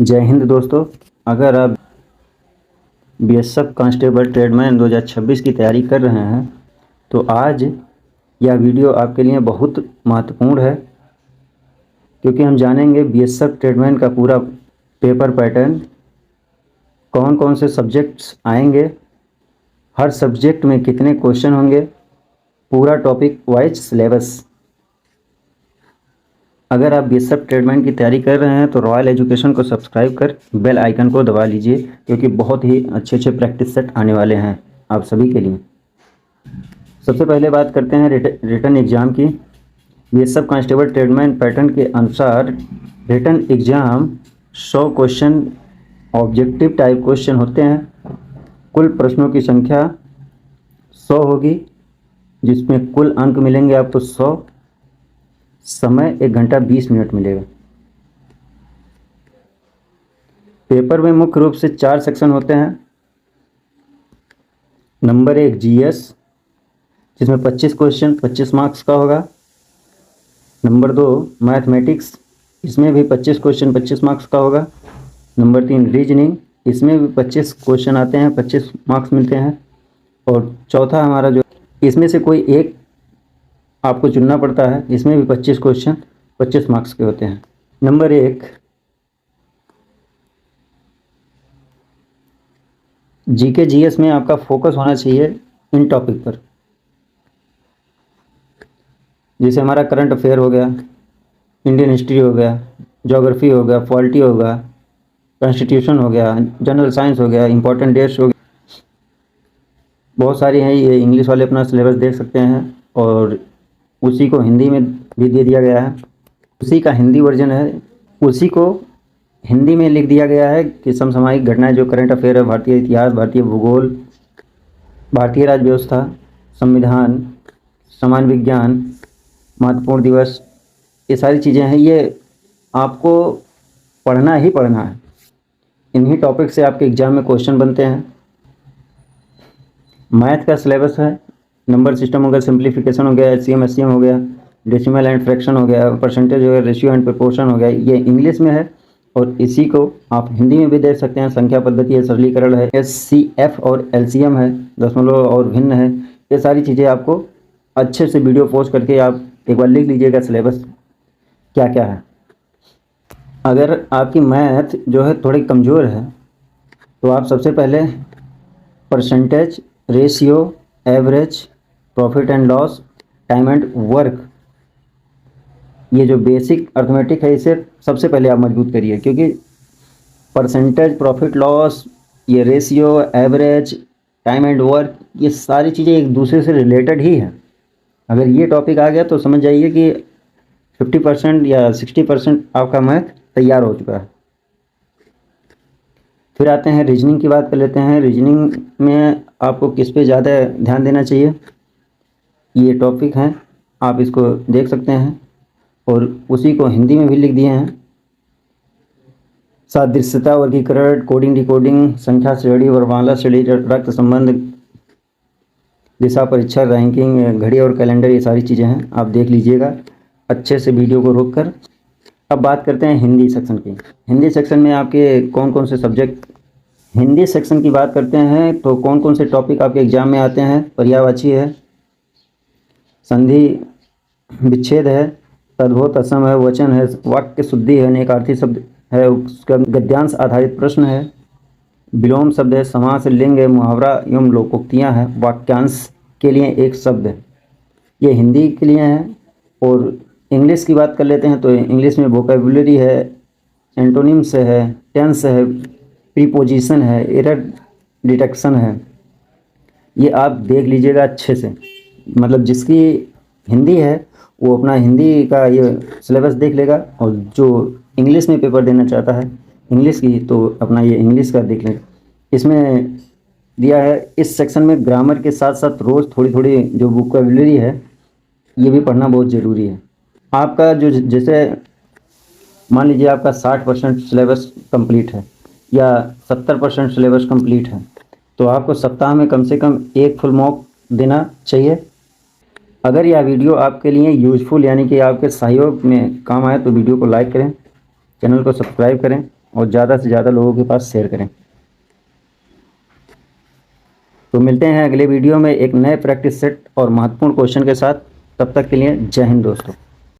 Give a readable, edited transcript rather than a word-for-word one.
जय हिंद दोस्तों। अगर आप बीएसएफ कांस्टेबल ट्रेडमैन 2026 की तैयारी कर रहे हैं तो आज यह वीडियो आपके लिए बहुत महत्वपूर्ण है, क्योंकि हम जानेंगे बीएसएफ ट्रेडमैन का पूरा पेपर पैटर्न, कौन कौन से सब्जेक्ट्स आएंगे, हर सब्जेक्ट में कितने क्वेश्चन होंगे, पूरा टॉपिक वाइज सिलेबस। अगर आप बीएसएफ ट्रेडमैन की तैयारी कर रहे हैं तो रॉयल एजुकेशन को सब्सक्राइब कर बेल आइकन को दबा लीजिए, क्योंकि बहुत ही अच्छे अच्छे प्रैक्टिस सेट आने वाले हैं आप सभी के लिए। सबसे पहले बात करते हैं रिटन एग्ज़ाम की। बीएसएफ कांस्टेबल ट्रेडमैन पैटर्न के अनुसार written exam 100 question objective type question होते हैं। कुल प्रश्नों की संख्या 100 होगी, जिसमें कुल अंक मिलेंगे आपको 100। समय 1 घंटा 20 मिनट मिलेगा। पेपर में मुख्य रूप से 4 सेक्शन होते हैं। नंबर 1 जीएस, जिसमें 25 क्वेश्चन 25 मार्क्स का होगा। नंबर 2 मैथमेटिक्स, इसमें भी 25 क्वेश्चन 25 मार्क्स का होगा। नंबर 3 रीजनिंग, इसमें भी 25 क्वेश्चन आते हैं, 25 मार्क्स मिलते हैं। और चौथा हमारा जो, इसमें से कोई एक आपको चुनना पड़ता है, इसमें भी 25 क्वेश्चन 25 मार्क्स के होते हैं। नंबर 1 जीके जीएस में आपका फोकस होना चाहिए इन टॉपिक पर, जैसे हमारा करंट अफेयर हो गया, इंडियन हिस्ट्री हो गया, ज्योग्राफी हो गया, पॉलिटी हो गया, कॉन्स्टिट्यूशन हो गया, जनरल साइंस हो गया, इंपॉर्टेंट डेट्स हो गया। बहुत सारी हैं, ये इंग्लिश वाले अपना सिलेबस देख सकते हैं, और उसी को हिंदी में भी दे दिया गया है। उसी का हिंदी वर्जन है, उसी को हिंदी में लिख दिया गया है कि समसामयिक घटनाएं, जो करंट अफेयर है, भारतीय इतिहास, भारतीय भूगोल, भारतीय राज्य व्यवस्था, संविधान, सामान्य विज्ञान, महत्वपूर्ण दिवस, ये सारी चीज़ें हैं। ये आपको पढ़ना ही पढ़ना है। इन्हीं टॉपिक से आपके एग्जाम में क्वेश्चन बनते हैं। मैथ का सिलेबस है, नंबर सिस्टम हो गया, सिंप्लीफिकेशन हो गया, एचसीएम एससीएम हो गया, डेसिमल एंड फ्रैक्शन हो गया, परसेंटेज हो गया, रेशियो एंड प्रोपोर्शन हो गया। ये इंग्लिश में है, और इसी को आप हिंदी में भी देख सकते हैं। संख्या पद्धति है, सरलीकरण है, एचसीएफ और एलसीएम है, दशमलव और भिन्न है। ये सारी चीज़ें आपको अच्छे से वीडियो पोस्ट करके आप एक बार लिख लीजिएगा सिलेबस क्या क्या है। अगर आपकी मैथ जो है थोड़ी कमज़ोर है तो आप सबसे पहले percentage, ratio, average, profit and loss, time and work, ये जो बेसिक अर्थमेटिक है, इसे सबसे पहले आप मजबूत करिए, क्योंकि परसेंटेज, प्रॉफिट लॉस, ये ratio, average, time and work, ये सारी चीज़ें एक दूसरे से रिलेटेड ही हैं। अगर ये टॉपिक आ गया तो समझ जाइए कि 50% या 60% आपका मैथ तैयार हो चुका है। फिर आते हैं रीजनिंग की बात कर लेते हैं। रीजनिंग में आपको किस पे ज़्यादा ध्यान देना चाहिए, ये टॉपिक हैं, आप इसको देख सकते हैं, और उसी को हिंदी में भी लिख दिए हैं। सादृश्यता, वर्गीकरण, कोडिंग डिकोडिंग, संख्या श्रेणी, वर्णमाला श्रेणी, रक्त संबंध, दिशा परीक्षा, रैंकिंग, घड़ी और कैलेंडर, ये सारी चीज़ें हैं, आप देख लीजिएगा अच्छे से वीडियो को रोककर। अब बात करते हैं हिंदी सेक्शन की। हिंदी सेक्शन में आपके कौन कौन से सब्जेक्ट, हिंदी सेक्शन की बात करते हैं तो कौन कौन से टॉपिक आपके एग्जाम में आते हैं। पर्यायवाची है, संधि विच्छेद है, तद्भव तत्सम है, वचन है, वाक्य शुद्धि है, नेकार्थी शब्द है, उसका गद्यांश आधारित प्रश्न है, विलोम शब्द है, समास, लिंग है, मुहावरा एवं लोकोक्तियाँ हैं, वाक्यांश के लिए एक शब्द है। ये हिंदी के लिए है। और इंग्लिश की बात कर लेते हैं तो इंग्लिश में वोकैबुलरी है, एंटोनिम्स है, टेंस है, प्रीपोजिशन है, एरर डिटेक्शन है। ये आप देख लीजिएगा अच्छे से, मतलब जिसकी हिंदी है वो अपना हिंदी का ये सिलेबस देख लेगा, और जो इंग्लिश में पेपर देना चाहता है इंग्लिश की, तो अपना ये इंग्लिश का देख लेगा। इसमें दिया है, इस सेक्शन में ग्रामर के साथ साथ रोज़ थोड़ी थोड़ी जो वोकैबुलरी है ये भी पढ़ना बहुत ज़रूरी है। आपका जो, जैसे मान लीजिए आपका 60% सिलेबस कंप्लीट है या 70% सिलेबस कंप्लीट है, तो आपको सप्ताह में कम से कम एक फुल मॉक देना चाहिए। अगर यह वीडियो आपके लिए यूजफुल यानी कि आपके सहयोग में काम आए तो वीडियो को लाइक करें, चैनल को सब्सक्राइब करें और ज़्यादा से ज़्यादा लोगों के पास शेयर करें। तो मिलते हैं अगले वीडियो में एक नए प्रैक्टिस सेट और महत्वपूर्ण क्वेश्चन के साथ। तब तक के लिए जय हिंद दोस्तों।